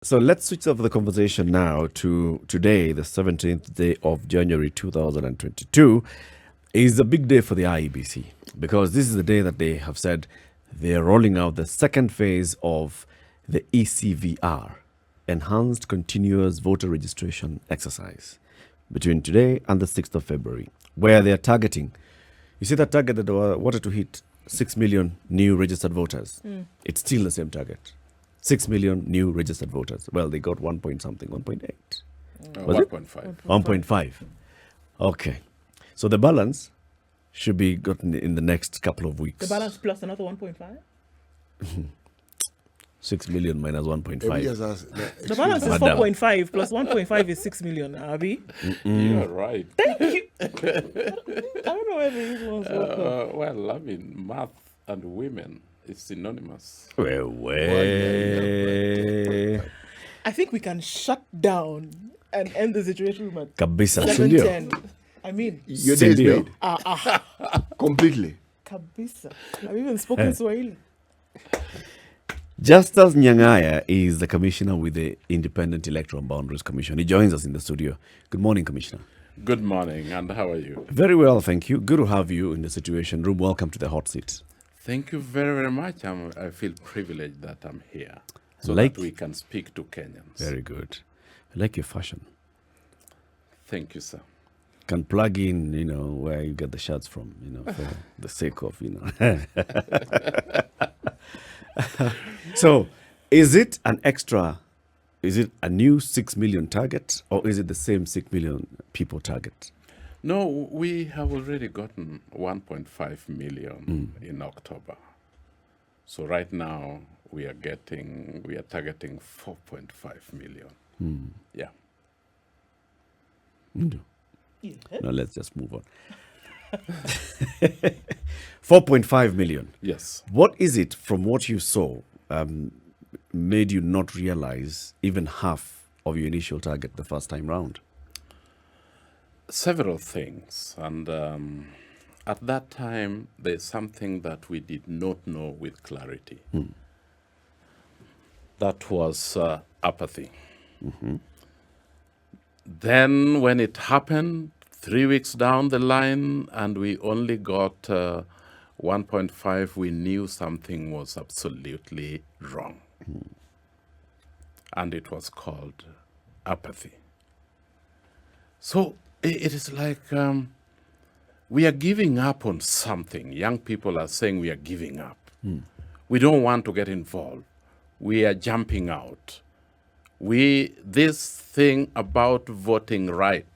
So let's switch over the conversation now to today, the 17th day of January 2022. Is a big day for the IEBC because this is the day that they have said they're rolling out the second phase of the ECVR, Enhanced Continuous Voter Registration Exercise, between today and the 6th of February, where they're targeting, you see that target that they wanted to hit 6 million new registered voters. It's still the same target. 6 million new registered voters. Well, they got 1 point something, 1.8. Was 1.5. 1.5. Okay. So the balance should be gotten in the next couple of weeks. The balance plus another 1.5? 6 million minus 1.5. The balance is Madam. 4.5 plus 1.5 is 6 million, Abi. You're right. Thank you. I don't know where these ones work from. Well, I mean, math and women is synonymous. Well. I think we can shut down and end the situation at Kabisa, sindio? 7:10. I mean, Your day is Sindio. made. Completely. kabisa. I've even spoken Swahili. Justus Nyang'aya is the commissioner with the Independent Electoral Boundaries Commission. He joins us in the studio. Good morning, Commissioner. Good morning, and how are you? Very well, thank you. Good to have you in the Situation Room. Welcome to the hot seat. Thank you very, very much. I feel privileged that I'm here so Like- that we can speak to Kenyans. Very good. I like your fashion. Thank you, sir. Can plug in, where you get the shirts from, for the sake of, So, is it a new 6 million target, or is it the same 6 million people target? No, we have already gotten 1.5 million in October. So right now we are targeting 4.5 million. Yeah. Yeah. No, let's just move on. 4.5 million. Yes. What is it from what you saw made you not realize even half of your initial target the first time round? Several things. And at that time, there's something that we did not know with clarity. That was apathy. Then when it happened, 3 weeks down the line, and we only got 1.5, we knew something was absolutely wrong. And it was called apathy. So it is like we are giving up on something. Young people are saying we are giving up. We don't want to get involved. We are jumping out. This thing about voting right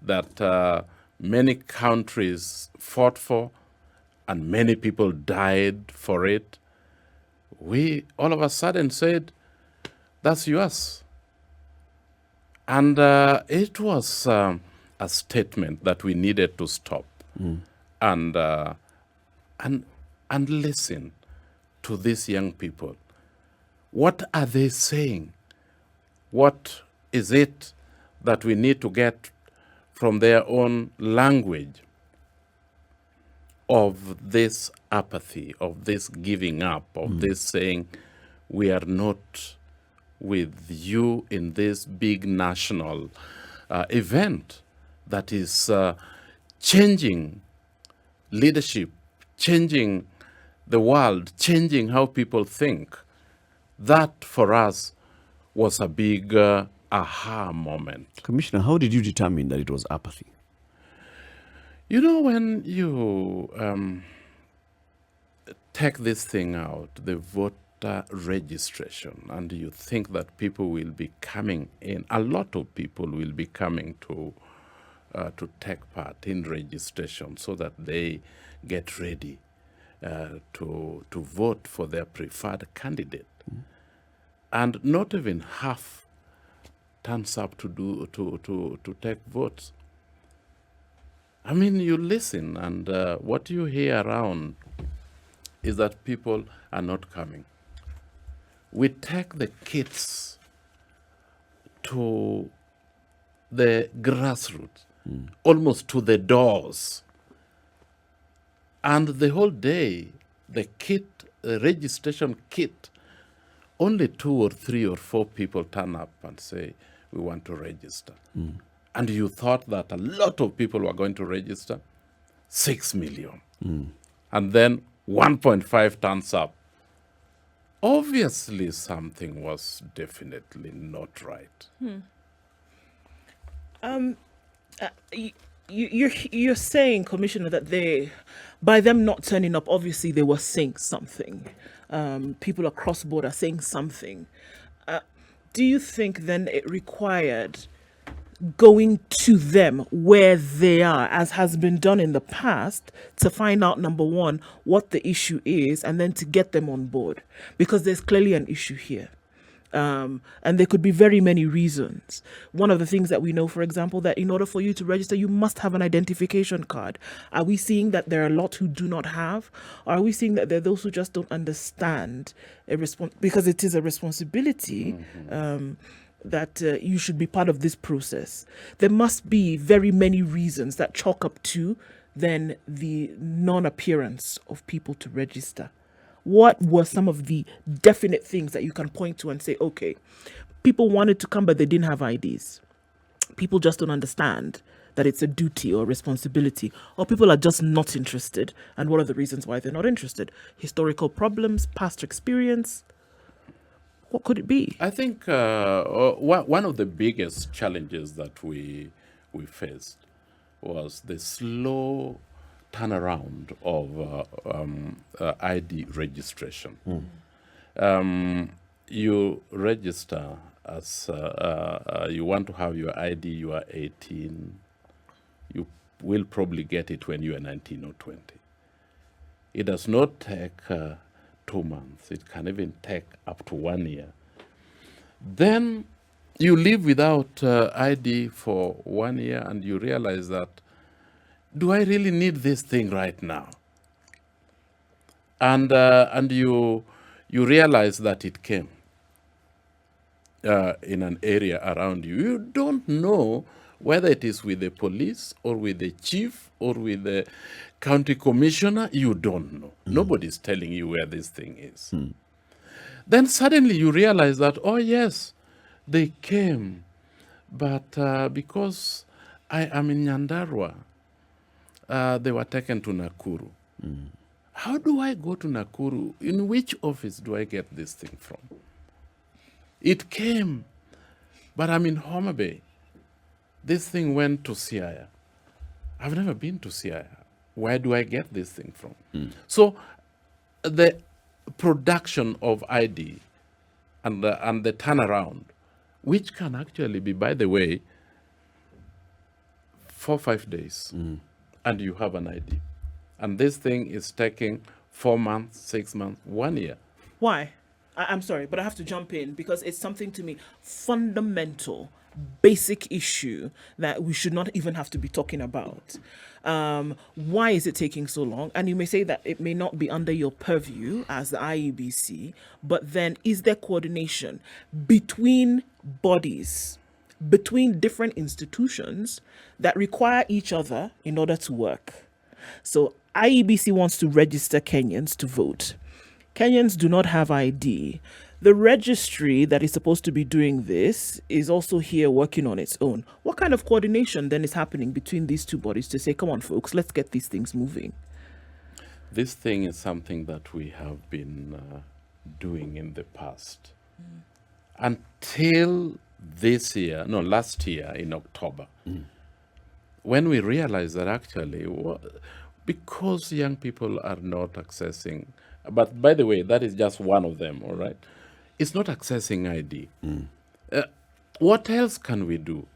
that many countries fought for and many people died for it, we all of a sudden said, that's yours. And it was a statement that we needed to stop and listen to these young people. What are they saying? What is it that we need to get from their own language of this apathy, of this giving up, of this saying, we are not with you in this big national event that is changing leadership, changing the world, changing how people think. That for us was a big aha moment. Commissioner, how did you determine that it was apathy? You know, when you take this thing out, the voter registration, and you think that people will be coming in, a lot of people will be coming to take part in registration so that they get ready to vote for their preferred candidate. And not even half turns up to take votes. I mean, you listen, and what you hear around is that people are not coming. We take the kids to the grassroots, almost to the doors. And the whole day, the registration kit only 2 or 3 or 4 people turn up and say, we want to register. And you thought that a lot of people were going to register, 6 million. And then 1.5 turns up. Obviously, something was definitely not right. You're saying, Commissioner, that by them not turning up, obviously they were saying something. People across board are saying something. Do you think then it required going to them where they are, as has been done in the past, to find out, number one, what the issue is, and then to get them on board? Because there's clearly an issue here. And there could be very many reasons. One of the things that we know, for example, that in order for you to register, you must have an identification card. Are we seeing that there are a lot who do not have? Or are we seeing that there are those who just don't understand because it is a responsibility that you should be part of this process? There must be very many reasons that chalk up to then the non-appearance of people to register. What were some of the definite things that you can point to and say, okay, people wanted to come, but they didn't have IDs. People just don't understand that it's a duty or responsibility, or people are just not interested. And what are the reasons why they're not interested? Historical problems, past experience. What could it be? I think one of the biggest challenges that we faced was the slow turnaround of ID registration. You register as you want to have your ID, you are 18. You will probably get it when you are 19 or 20. It does not take 2 months. It can even take up to 1 year. Then you live without ID for 1 year and you realize that, do I really need this thing right now? And you realize that it came in an area around you. You don't know whether it is with the police or with the chief or with the county commissioner. You don't know. Nobody's telling you where this thing is. Then suddenly you realize that, oh yes, they came, but because I am in Nyandarua, they were taken to Nakuru. How do I go to Nakuru? In which office do I get this thing from? It came, but I'm in Homa Bay. This thing went to Siaya. I've never been to Siaya. Where do I get this thing from? So the production of ID and the turnaround, which can actually be, by the way, 4 or 5 days, and you have an ID. And this thing is taking 4 months, 6 months, 1 year. Why? I'm sorry, but I have to jump in because it's something to me fundamental, basic issue that we should not even have to be talking about. Why is it taking so long? And you may say that it may not be under your purview as the IEBC, but then is there coordination between bodies, between different institutions that require each other in order to work? So IEBC wants to register Kenyans to vote. Kenyans do not have ID. The registry that is supposed to be doing this is also here working on its own. What kind of coordination then is happening between these two bodies to say, come on, folks, let's get these things moving? This thing is something that we have been doing in the past. Until last year in October, when we realized that actually, because young people are not accessing, but by the way, that is just one of them, all right? It's not accessing ID. What else can we do?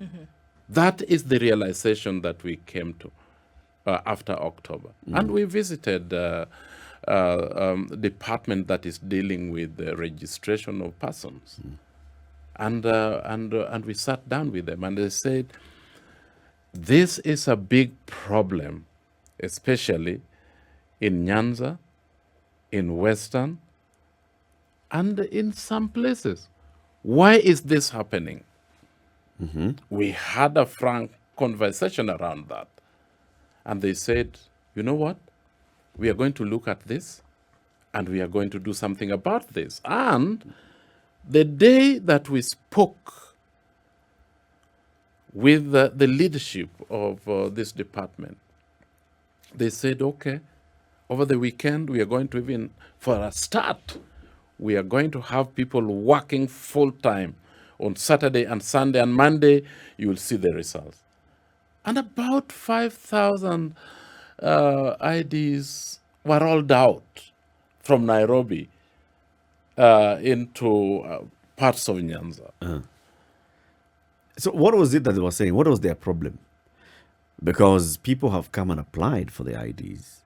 That is the realization that we came to after October. And we visited the department that is dealing with the registration of persons. And we sat down with them and they said, this is a big problem, especially in Nyanza, in Western, and in some places. Why is this happening? We had a frank conversation around that. And they said, you know what? We are going to look at this and we are going to do something about this. And The day that we spoke with the leadership of this department, they said, okay, over the weekend, we are going to even, for a start, we are going to have people working full-time on Saturday and Sunday, and Monday, you will see the results. And about 5,000 IDs were rolled out from Nairobi into parts of Nyanza. So what was it that they were saying? What was their problem? Because people have come and applied for the IDs.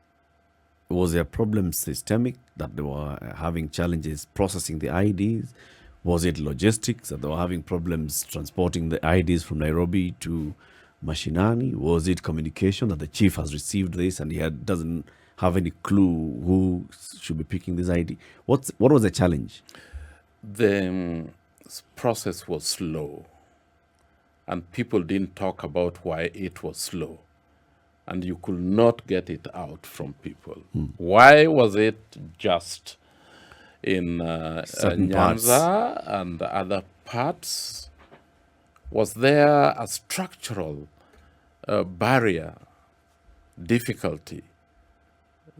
Was their problem systemic, that they were having challenges processing the IDs? Was it logistics, that they were having problems transporting the IDs from Nairobi to Mashinani? Was it communication, that the chief has received this and he doesn't have any clue who should be picking this ID? What was the challenge? The process was slow, and people didn't talk about why it was slow, and you could not get it out from people. Why was it just in Certain Nyanza and other parts? Was there a structural barrier, difficulty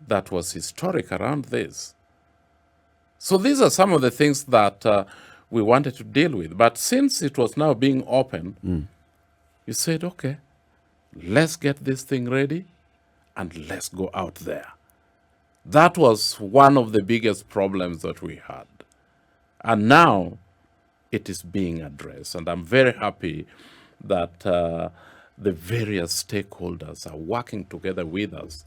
that was historic around this? So these are some of the things that we wanted to deal with. But since it was now being open, you said, okay, let's get this thing ready and let's go out there. That was one of the biggest problems that we had. And now it is being addressed. And I'm very happy that the various stakeholders are working together with us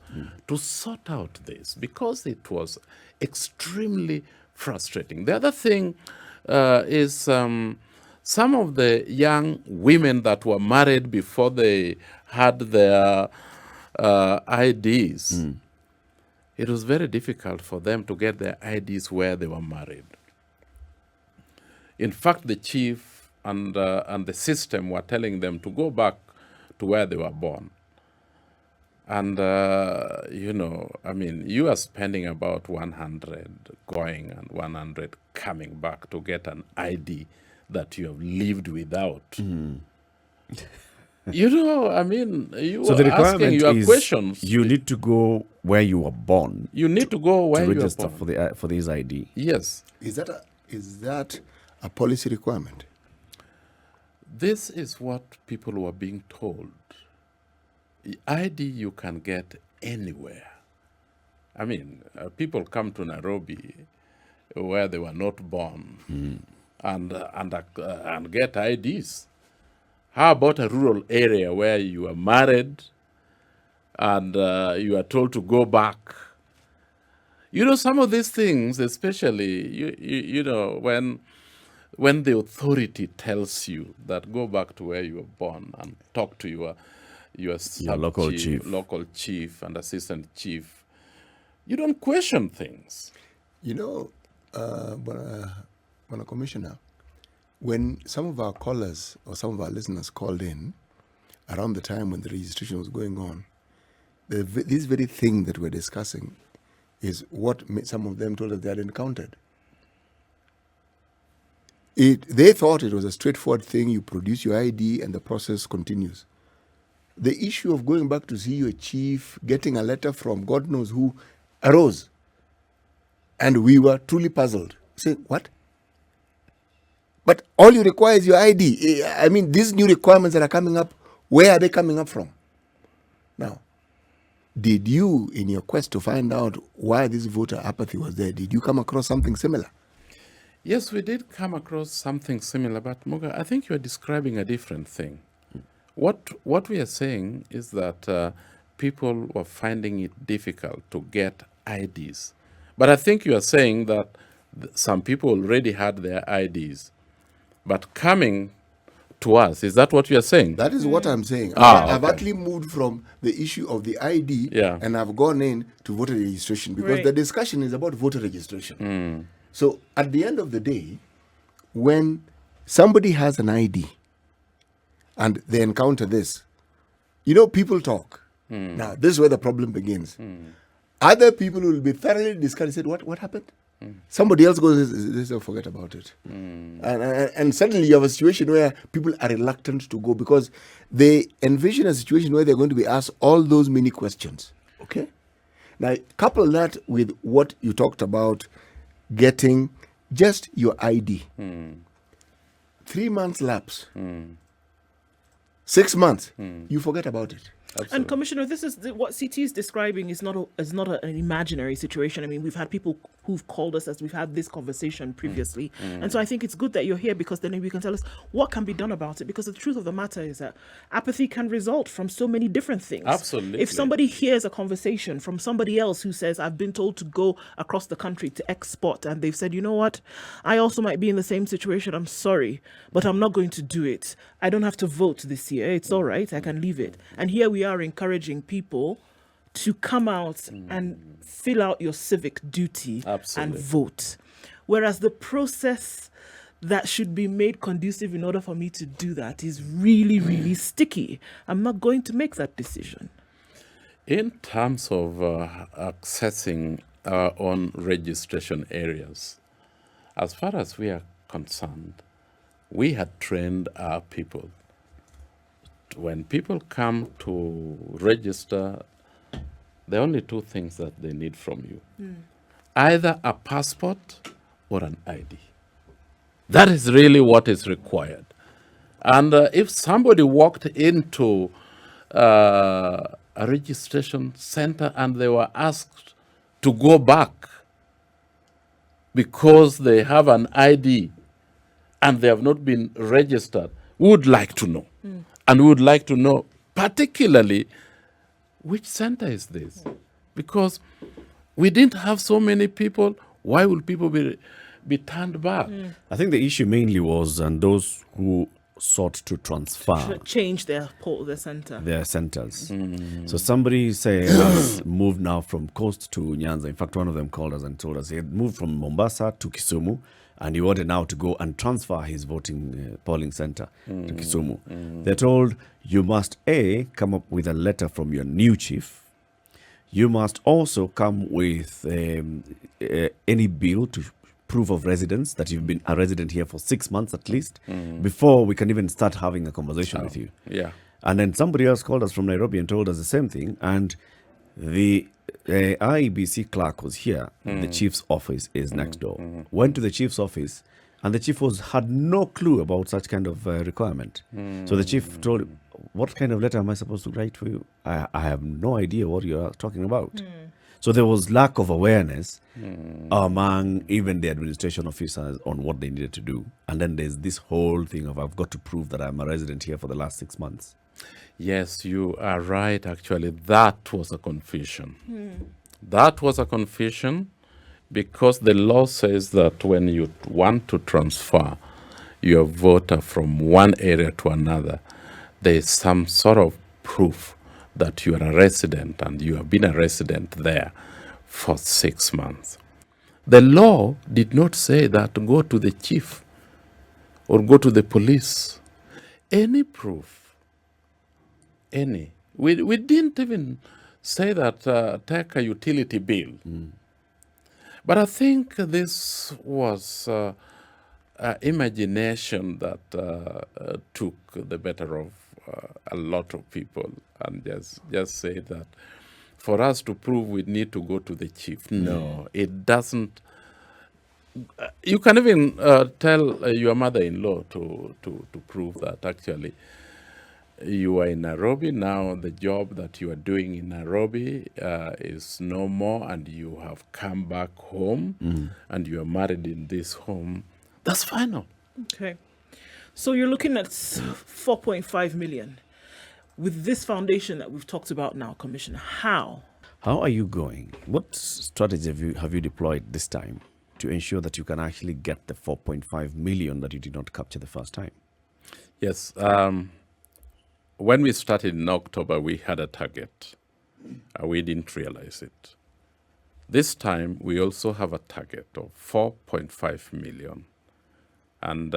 to sort out this, because it was extremely frustrating. The other thing is some of the young women that were married before they had their IDs, it was very difficult for them to get their IDs where they were married. In fact, the chief and the system were telling them to go back to where they were born. And, you are spending about 100 going and 100 coming back to get an ID that you have lived without. You So the are asking requirement your is questions. you need to go where you were born You need to go where to you are register born. for this ID. Yes. Is that a policy requirement? This is what people were being told. The ID you can get anywhere. People come to Nairobi where they were not born and get IDs. How about a rural area where you are married and you are told to go back? Some of these things, especially, when the authority tells you that go back to where you were born and talk to your local chief. local chief and assistant chief, you don't question things. But Commissioner, when some of our callers or some of our listeners called in around the time when the registration was going on, this very thing that we're discussing is what some of them told us they had encountered. They thought it was a straightforward thing. You produce your ID and the process continues. The issue of going back to see your chief, getting a letter from God knows who, arose. And we were truly puzzled. Saying, what? But all you require is your ID. These new requirements that are coming up, where are they coming up from? Now, did you, in your quest to find out why this voter apathy was there, did you come across something similar? Yes, we did come across something similar, but Muga, I think you are describing a different thing. What we are saying is that people were finding it difficult to get IDs. But I think you are saying that some people already had their IDs, but coming to us, is that what you are saying? That is what I'm saying. I've actually moved from the issue of the ID and I've gone in to voter registration because the discussion is about voter registration. So at the end of the day, when somebody has an ID and they encounter this, people talk. Now, this is where the problem begins. Other people will be thoroughly discussed and said, what happened? Somebody else goes, they say, forget about it. And suddenly you have a situation where people are reluctant to go because they envision a situation where they're going to be asked all those many questions. Okay? Now, couple that with what you talked about, getting just your ID. 3 months lapse. 6 months, you forget about it. Absolutely. And Commissioner, this is what CT is describing is not an imaginary situation. I mean, we've had people who've called us as we've had this conversation previously, and so I think it's good that you're here because then you can tell us what can be done about it. Because the truth of the matter is that apathy can result from so many different things. Absolutely. If somebody hears a conversation from somebody else who says, "I've been told to go across the country to export," and they've said, "You know what? I also might be in the same situation. I'm sorry, but I'm not going to do it. I don't have to vote this year. It's all right. I can leave it." And here we are encouraging people to come out and fill out your civic duty and vote. Whereas the process that should be made conducive in order for me to do that is really, really sticky. I'm not going to make that decision. In terms of accessing our own registration areas, as far as we are concerned, we had trained our people. When people come to register, there are only two things that they need from you. Either a passport or an ID. That is really what is required. And if somebody walked into a registration center and they were asked to go back because they have an ID and they have not been registered, we would like to know. And we would like to know particularly which center is this? Because we didn't have so many people. Why will people be turned back? I think the issue mainly was and those who sought to transfer Change their center. their centers. So somebody say has moved now from Coast to Nyanza. In fact, one of them called us and told us he had moved from Mombasa to Kisumu, and he wanted now to go and transfer his voting polling center to Kisumu. They're told you must come up with a letter from your new chief. You must also come with any bill to proof of residence that you've been a resident here for 6 months at least before we can even start having a conversation with you. Yeah. And then somebody else called us from Nairobi and told us the same thing. And the IEBC clerk was here. The chief's office is next door. Went to the chief's office, and the chief had no clue about such kind of requirement. So the chief told him, "What kind of letter am I supposed to write for you? I have no idea what you are talking about." So there was lack of awareness among even the administration officers on what they needed to do. And then there's this whole thing of I've got to prove that I'm a resident here for the last 6 months. Yes, you are right. Actually, that was a confusion. That was a confusion because the law says that when you want to transfer your voter from one area to another, there is some sort of proof that you are a resident and you have been a resident there for 6 months. The law did not say that go to the chief or go to the police. Any proof, any. We didn't even say that take a utility bill. But I think this was imagination that took the better of a lot of people and just say that for us to prove we need to go to the chief. No, it doesn't. You can even tell your mother-in-law to prove that actually you are in Nairobi now. The job that you are doing in Nairobi is no more, and you have come back home, and you are married in this home. That's final. Okay. So you're looking at 4.5 million. With this foundation that we've talked about now, Commissioner, how are you going? What strategy have you deployed this time to ensure that you can actually get the 4.5 million that you did not capture the first time? Yes. When we started in October, we had a target. We didn't realize it. This time, we also have a target of 4.5 million. And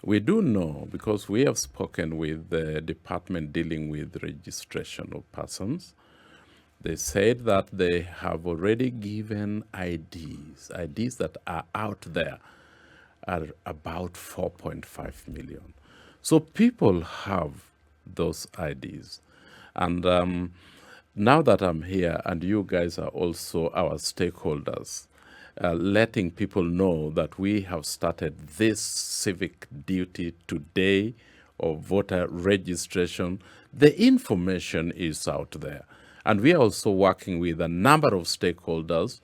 we do know, because we have spoken with the department dealing with registration of persons, They said that they have already given IDs that are out there are about 4.5 million. So people have those IDs. And now that I'm here and you guys are also our stakeholders, letting people know that we have started this civic duty today of voter registration, the information is out there. And we are also working with a number of stakeholders,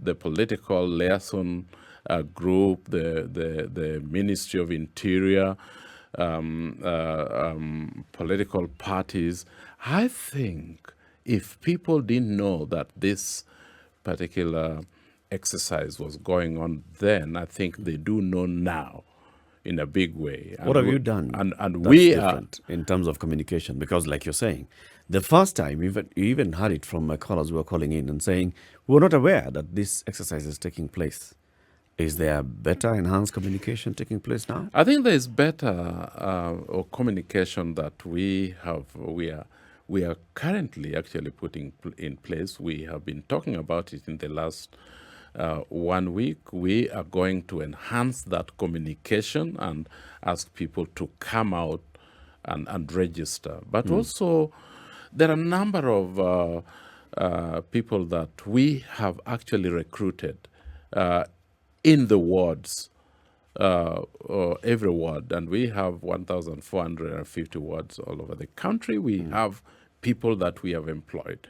the political liaison group, the Ministry of Interior, political parties. I think if people didn't know that this particular exercise was going on then, I think they do know now in a big way. What have you done? And that's we different in terms of communication? Because like you're saying, the first time you even heard it from my callers who were calling in and saying, we were not aware that this exercise is taking place. Is there better enhanced communication taking place now? I think there is better communication that we are currently actually putting in place. We have been talking about it in the last 1 week. We are going to enhance that communication and ask people to come out and register. But also, there are a number of people that we have actually recruited in the wards, every ward, and we have 1,450 wards all over the country. We have people that we have employed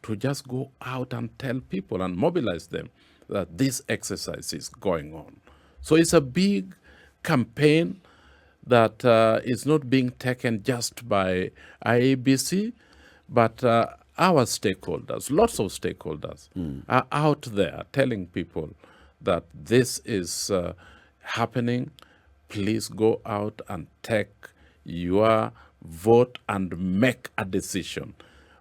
to just go out and tell people and mobilize them that this exercise is going on. So it's a big campaign that is not being taken just by IEBC, but our stakeholders, lots of stakeholders are out there telling people that this is happening. Please go out and take your vote and make a decision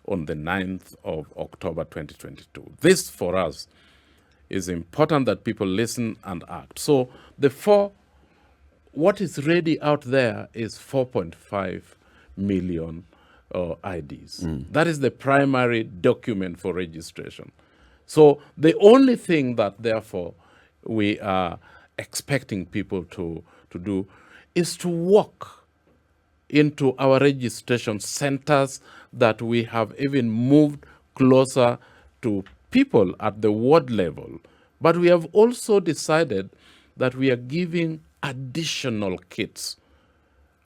on the 9th of October 2022. This, for us, is important that people listen and act. So what is ready out there is 4.5 million IDs. That is the primary document for registration. So the only thing that, therefore, we are expecting people to do is to walk into our registration centers that we have even moved closer to people at the ward level. But we have also decided that we are giving additional kits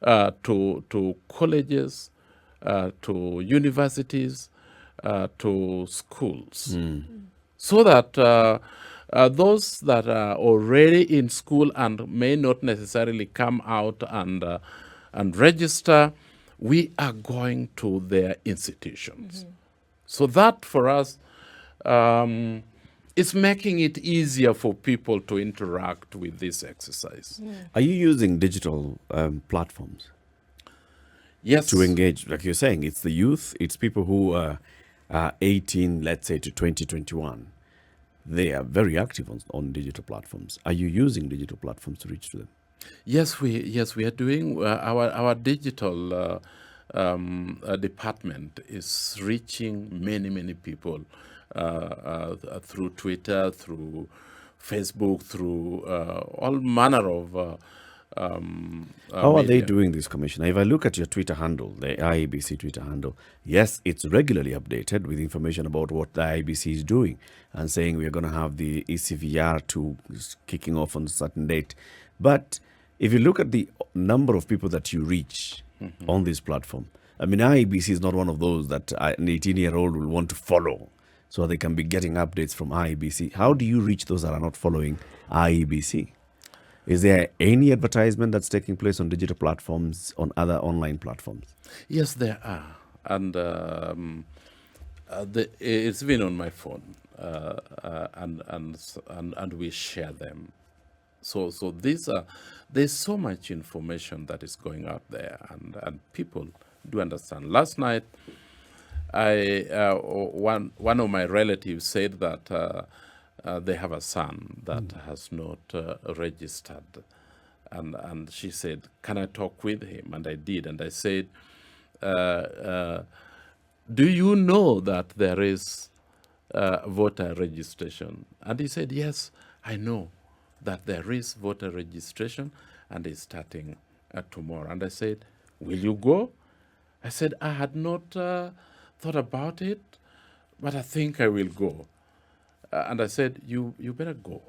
to colleges, to universities, to schools, so that those that are already in school and may not necessarily come out and register, we are going to their institutions. So that, for us, is making it easier for people to interact with this exercise. Are you using digital platforms Yes. to engage? Like you're saying, it's the youth, it's people who are 18, let's say, to 2021. They are very active on digital platforms. Are you using digital platforms to reach to them? Yes, we are doing. Our digital department is reaching many people through Twitter, through Facebook, through all manner of How are they media. doing this, Commissioner? If I look at your Twitter handle, the IEBC Twitter handle, yes, it's regularly updated with information about what the IEBC is doing and saying we are going to have the ECVR2 kicking off on a certain date. But if you look at the number of people that you reach on this platform, I mean, IEBC is not one of those that an 18-year-old will want to follow so they can be getting updates from IEBC. How do you reach those that are not following IEBC? Is there any advertisement that's taking place on digital platforms, on other online platforms? Yes, there are, and it's been on my phone, and we share them. So there's so much information that is going out there, and people do understand. Last night, one of my relatives said that they have a son that has not registered, and she said, "Can I talk with him?" And I did, and I said, do you know that there is voter registration? And he said, yes, I know that there is voter registration, and it's starting tomorrow. And I said, will you go? I said, I had not thought about it, but I think I will go. And I said, you better go.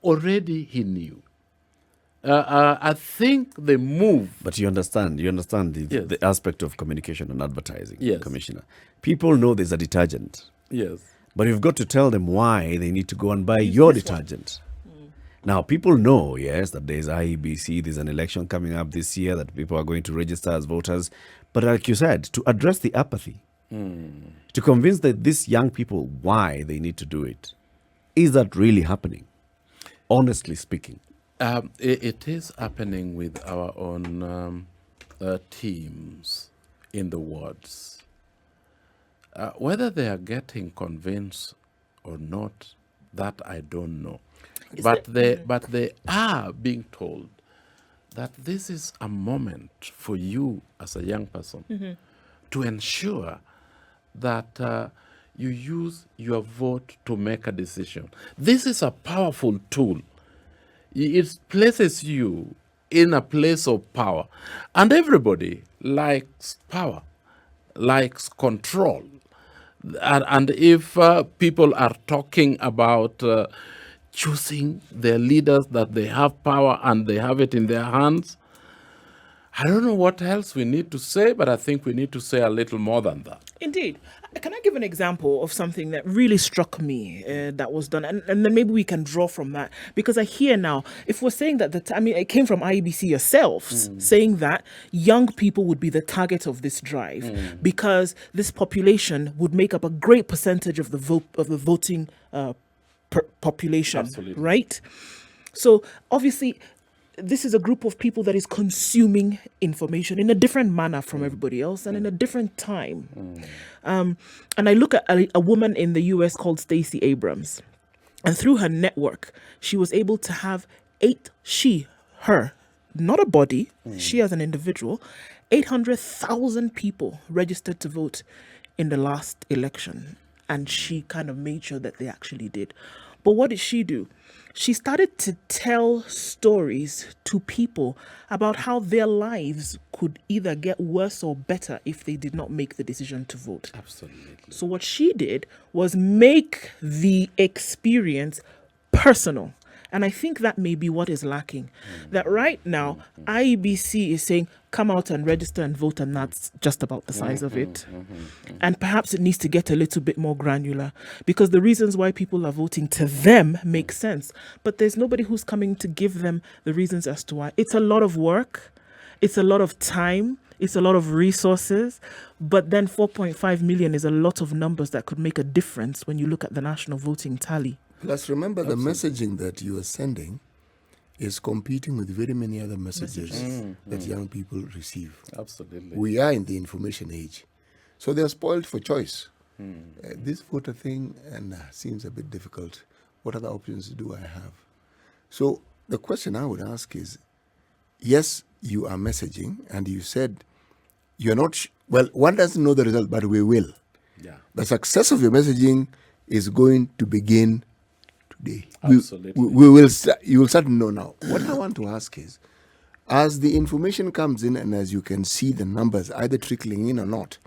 Already he knew. I think the move. But you understand the, Yes. the aspect of communication and advertising, Yes. Commissioner. People know there's a detergent, Yes. but you've got to tell them why they need to go and buy your detergent. Now, people know, yes, that there's IEBC, there's an election coming up this year, that people are going to register as voters. But like you said, to address the apathy, to convince these young people why they need to do it, is that really happening? Honestly speaking. It is happening with our own teams in the wards. Whether they are getting convinced or not, that I don't know. But they are being told that this is a moment for you as a young person to ensure that you use your vote to make a decision. This is a powerful tool. It places you in a place of power. And everybody likes power, likes control. And if people are talking about choosing their leaders, that they have power and they have it in their hands, I don't know what else we need to say, but I think we need to say a little more than that. Indeed. Can I give an example of something that really struck me that was done? And then maybe we can draw from that. Because I hear now, if we're saying that, it came from IEBC yourselves, saying that young people would be the target of this drive because this population would make up a great percentage of the voting population. Absolutely. Right? So obviously, this is a group of people that is consuming information in a different manner from everybody else and in a different time. And I look at a woman in the US called Stacey Abrams, and through her network, she was able to have her, not a body, she as an individual, 800,000 people registered to vote in the last election. And she kind of made sure that they actually did. But what did she do? She started to tell stories to people about how their lives could either get worse or better if they did not make the decision to vote. Absolutely. So what she did was make the experience personal. And I think that may be what is lacking. That right now, IEBC is saying, come out and register and vote, and that's just about the size of it. And perhaps it needs to get a little bit more granular, because the reasons why people are voting to them make sense. But there's nobody who's coming to give them the reasons as to why. It's a lot of work. It's a lot of time. It's a lot of resources. But then 4.5 million is a lot of numbers that could make a difference when you look at the national voting tally. Plus, remember, the messaging that you are sending is competing with very many other messages that young people receive. Absolutely. We are in the information age. So they are spoiled for choice. This voter thing seems a bit difficult. What other options do I have? So the question I would ask is, yes, you are messaging, and you said you're not... well, one doesn't know the result, but we will. Yeah. The success of your messaging is going to begin today. Absolutely. We will you will start to know now. What I want to ask is, as the information comes in and as you can see the numbers either trickling in or not,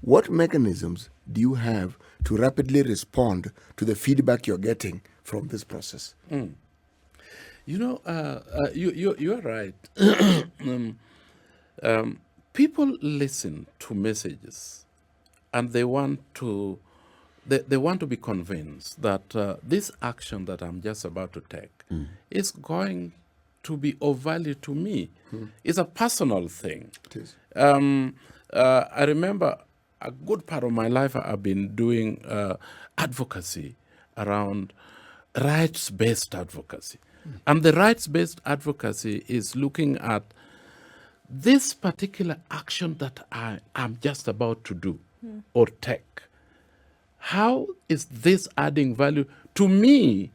what mechanisms do you have to rapidly respond to the feedback you're getting from this process? You know, you're right. People listen to messages, and they want to be convinced that this action that I'm just about to take is going to be of value to me. It's a personal thing. It is. I remember a good part of my life I've been doing advocacy around rights-based advocacy. And the rights-based advocacy is looking at this particular action that I am just about to do or take. How is this adding value to me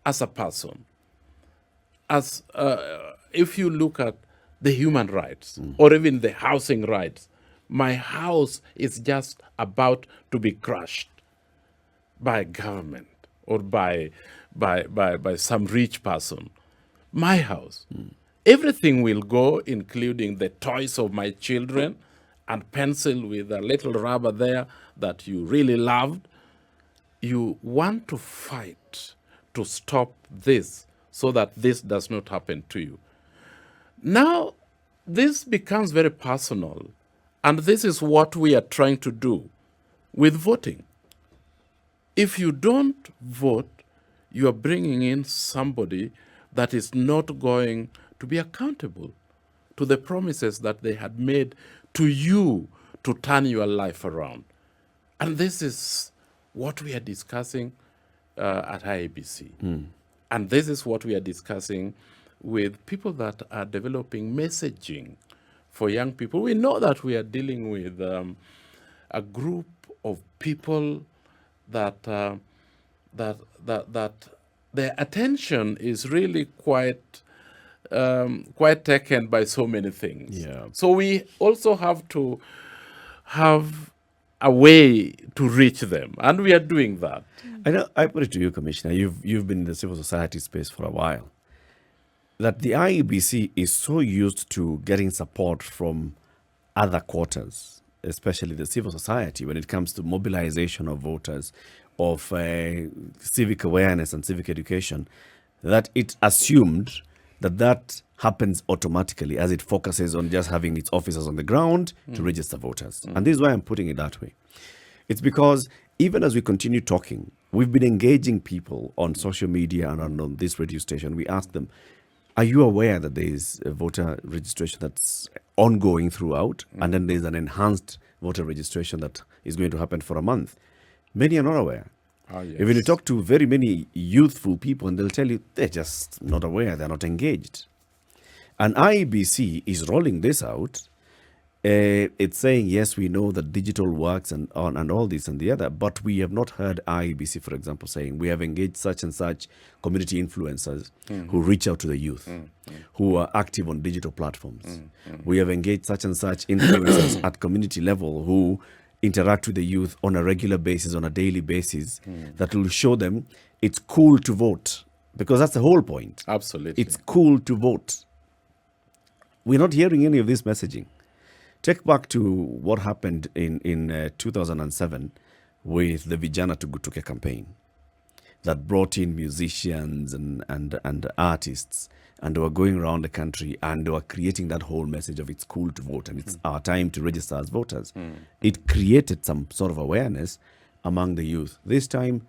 as a person? As if you look at the human rights or even the housing rights, My house is just about to be crushed by government or by some rich person. My house. Everything will go, including the toys of my children and pencil with a little rubber there that you really loved. You want to fight to stop this so that this does not happen to you. Now, this becomes very personal, and this is what we are trying to do with voting. If you don't vote, you are bringing in somebody that is not going to be accountable to the promises that they had made to you to turn your life around. And this is what we are discussing at IEBC. And this is what we are discussing with people that are developing messaging for young people. We know that we are dealing with a group of people that their attention is really quite taken by so many things. Yeah. So we also have to have a way to reach them, and we are doing that. I put it to you, Commissioner. You've been in the civil society space for a while. That the IEBC is so used to getting support from other quarters, especially the civil society, when it comes to mobilization of voters, of civic awareness and civic education, that it assumed that happens automatically as it focuses on just having its officers on the ground to register voters. And this is why I'm putting it that way. It's because even as we continue talking, we've been engaging people on social media and on this radio station. We ask them, are you aware that there is a voter registration that's ongoing throughout? And then there's an enhanced voter registration that is going to happen for a month. Many are not aware. Yes. Even you talk to very many youthful people and they'll tell you they're just not aware, they're not engaged. And IEBC is rolling this out. It's saying, yes, we know that digital works and all this and the other, but we have not heard IEBC, for example, saying we have engaged such and such community influencers who reach out to the youth, who are active on digital platforms. We have engaged such and such influencers at community level who interact with the youth on a regular basis, on a daily basis, that will show them it's cool to vote. Because that's the whole point. Absolutely. It's cool to vote. We're not hearing any of this messaging. Take back to what happened in 2007 with the Vijana Tugutuke campaign that brought in musicians and artists, and they were going around the country and they were creating that whole message of it's cool to vote and it's our time to register as voters. It created some sort of awareness among the youth. This time,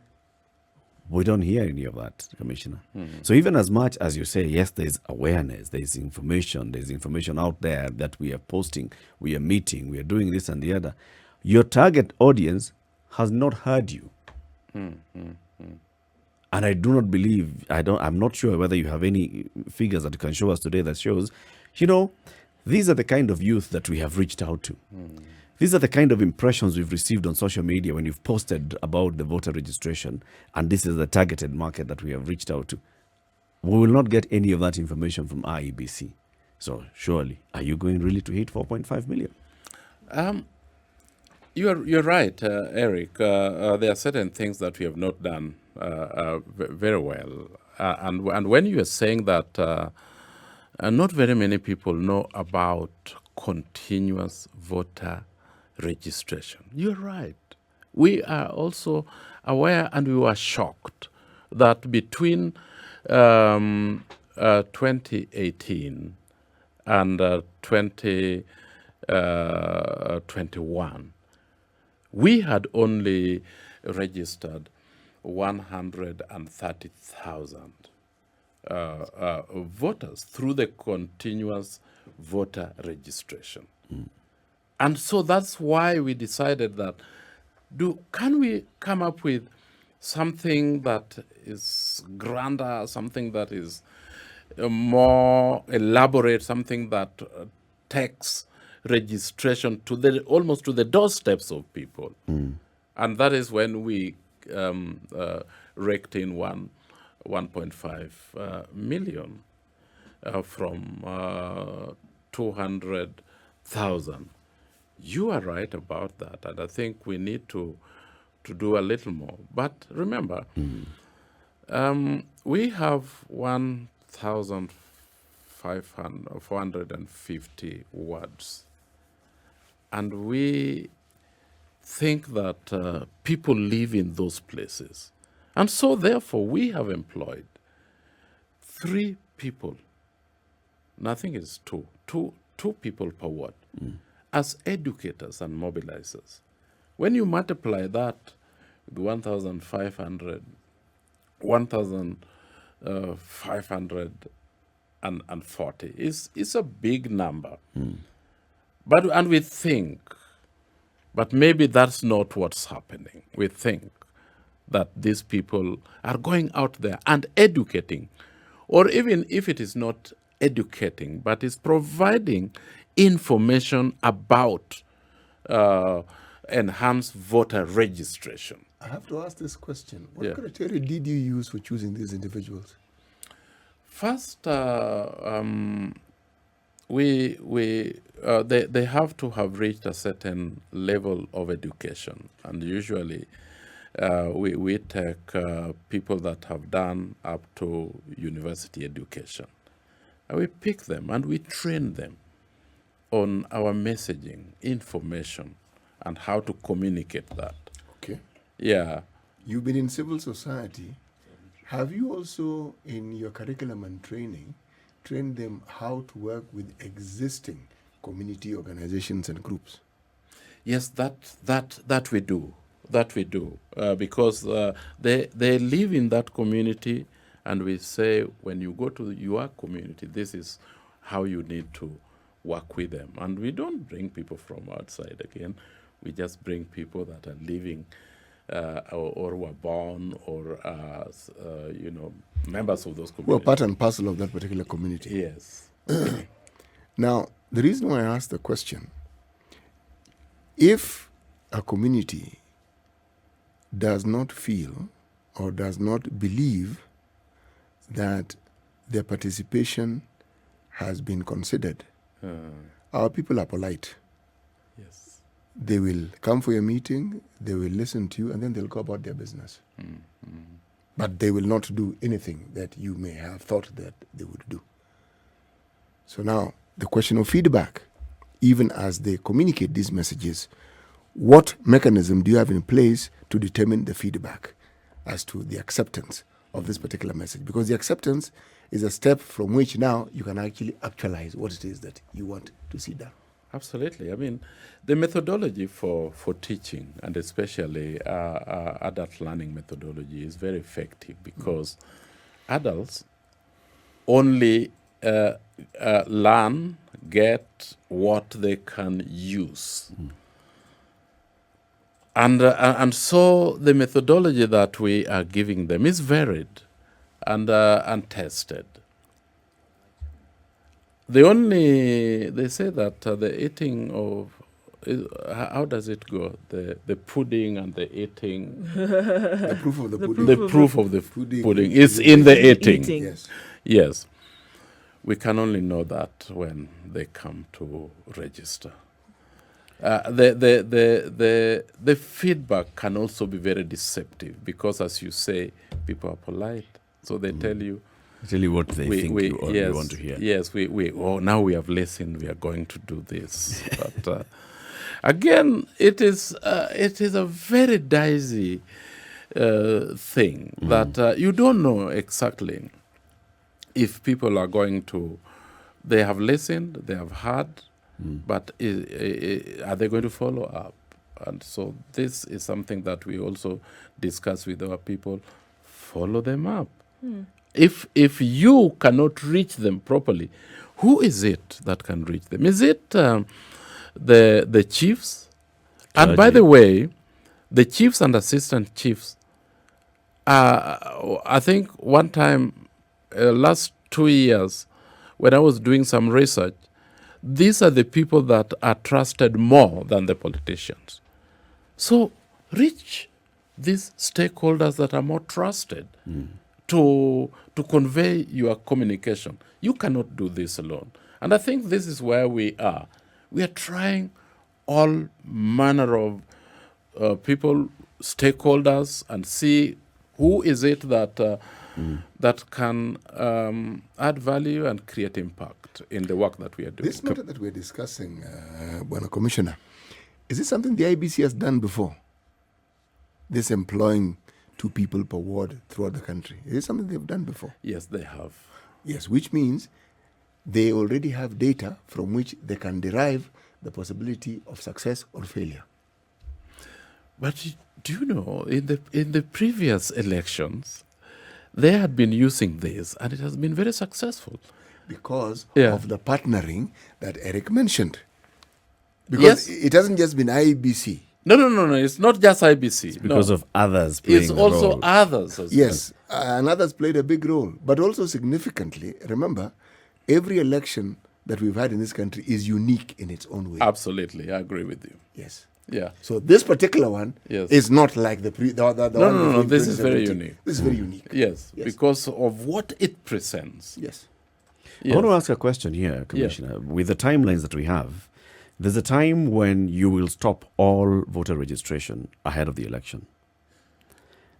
we don't hear any of that, Commissioner. So even as much as you say, yes, there's awareness, there's information out there that we are posting, we are meeting, we are doing this and the other, your target audience has not heard you. And I do not believe, I'm not sure whether you have any figures that you can show us today that shows, these are the kind of youth that we have reached out to. These are the kind of impressions we've received on social media when you've posted about the voter registration, and this is the targeted market that we have reached out to. We will not get any of that information from IEBC. So surely, are you going really to hit 4.5 million? You're right, Eric. There are certain things that we have not done very well. And when you are saying that not very many people know about continuous voter registration, you're right. We are also aware, and we were shocked that between 2018 and 2021, we had only registered 130,000 voters through the continuous voter registration. And so that's why we decided that, can we come up with something that is grander, something that is more elaborate, something that takes registration to almost to the doorsteps of people. And that is when we raked in 1.5 million from 200,000 You are right about that, and I think we need to do a little more. But remember, we have 1,450 words, and we think that people live in those places. And so therefore we have employed 3 people, nothing is two people per word, as educators and mobilizers. When you multiply that with 1,540, is a big number. And we think, but maybe that's not what's happening. We think that these people are going out there and educating, or even if it is not educating, but is providing information about enhanced voter registration. I have to ask this question. What Yeah. criteria did you use for choosing these individuals? First, they have to have reached a certain level of education, and usually we take people that have done up to university education. And we pick them and we train them on our messaging, information, and how to communicate that. Okay. Yeah. You've been in civil society. Have you also, in your curriculum and training, trained them how to work with existing community organizations and groups? Yes, that we do. That we do, because they live in that community, and we say, when you go to your community, this is how you need to work with them. And we don't bring people from outside again. We just bring people that are living or were born or members of those communities. Who are part and parcel of that particular community. Yes. Now, the reason why I asked the question, if a community does not feel or does not believe that their participation has been considered, our people are polite. Yes. They will come for your meeting, they will listen to you, and then they'll go about their business. But they will not do anything that you may have thought that they would do. So now, the question of feedback, even as they communicate these messages, what mechanism do you have in place to determine the feedback as to the acceptance of this particular message? Because the acceptance is a step from which now you can actually actualize what it is that you want to see done. Absolutely. I mean, the methodology for teaching, and especially adult learning methodology, is very effective because adults only learn, get what they can use. And so the methodology that we are giving them is varied and tested. They say that the eating of, how does it go? The pudding and the eating. The proof of the pudding. The proof of the Pudding pudding is is in the eating. eating. Yes. Yes. We can only know that when they come to register. The feedback can also be very deceptive because, as you say, people are polite. So they tell you, what they think you want to hear. Yes, now we have listened, we are going to do this. But again, it is a very dicey thing that you don't know exactly if people are going to, they have listened, they have heard, but are they going to follow up? And so this is something that we also discuss with our people. Follow them up. If you cannot reach them properly, who is it that can reach them? Is it the chiefs? And by the way, the chiefs and assistant chiefs, I think one time, last 2 years, when I was doing some research, these are the people that are trusted more than the politicians. So reach these stakeholders that are more trusted to convey your communication. You cannot do this alone. And I think this is where we are. We are trying all manner of people, stakeholders, and see who is it that that can add value and create impact in the work that we are doing. This matter that we're discussing, Bwana Commissioner, is this something the IEBC has done before? This employing 2 people per ward throughout the country. Is this something they've done before? Yes, they have. Yes, which means they already have data from which they can derive the possibility of success or failure. But do you know, in the previous elections, they had been using this, and it has been very successful. Because Yeah. of the partnering that Eric mentioned. Because Yes. it hasn't just been IEBC. No. It's not just IBC. Because no. of others playing It's a also role. others as Yes, and others played a big role. But also significantly, remember, every election that we've had in this country is unique in its own way. well. Absolutely, I agree with you. Yes. Yeah. So this particular one Yes. is not like the one No, before this is very 2017. unique. This is very unique. Yes, Yes. because of what it presents. Yes. I want to ask a question here, Commissioner. With the timelines that we have, there's a time when you will stop all voter registration ahead of the election.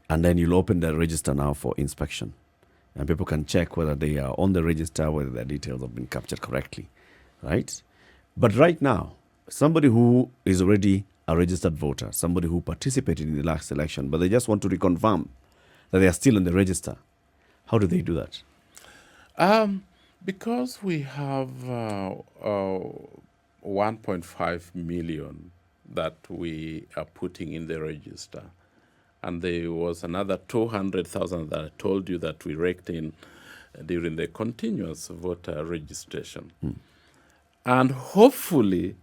And then you'll open the register now for inspection. And people can check whether they are on the register, whether their details have been captured correctly. Right? But right now, somebody who is already a registered voter, somebody who participated in the last election, but they just want to reconfirm that they are still in the register, how do they do that? Because we have 1.5 million that we are putting in the register, and there was another 200,000 that I told you that we raked in during the continuous voter registration. And hopefully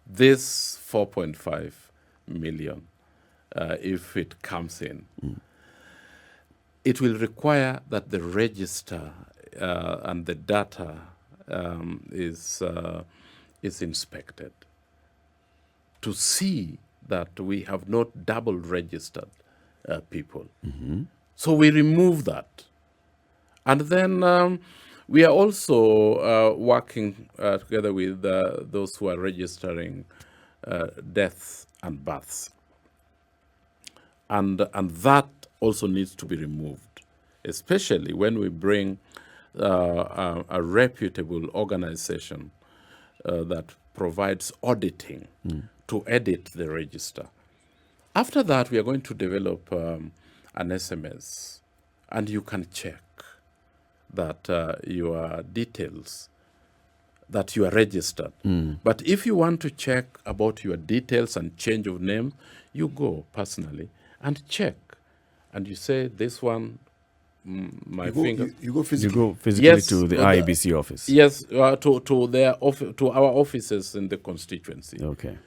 this 4.5 million, if it comes in, it will require that the register and the data is inspected to see that we have not double registered people. So we remove that. And then we are also working together with those who are registering deaths and births. And that also needs to be removed, especially when we bring a reputable organization that provides auditing to edit the register. After that, we are going to develop an SMS, and you can check that your details, that you are registered. But if you want to check about your details and change of name, you go personally and check. And you say, this one, my finger. You go You physically. go physically Yes, to the but the- IEBC office. Yes, to our offices in the constituency. Okay.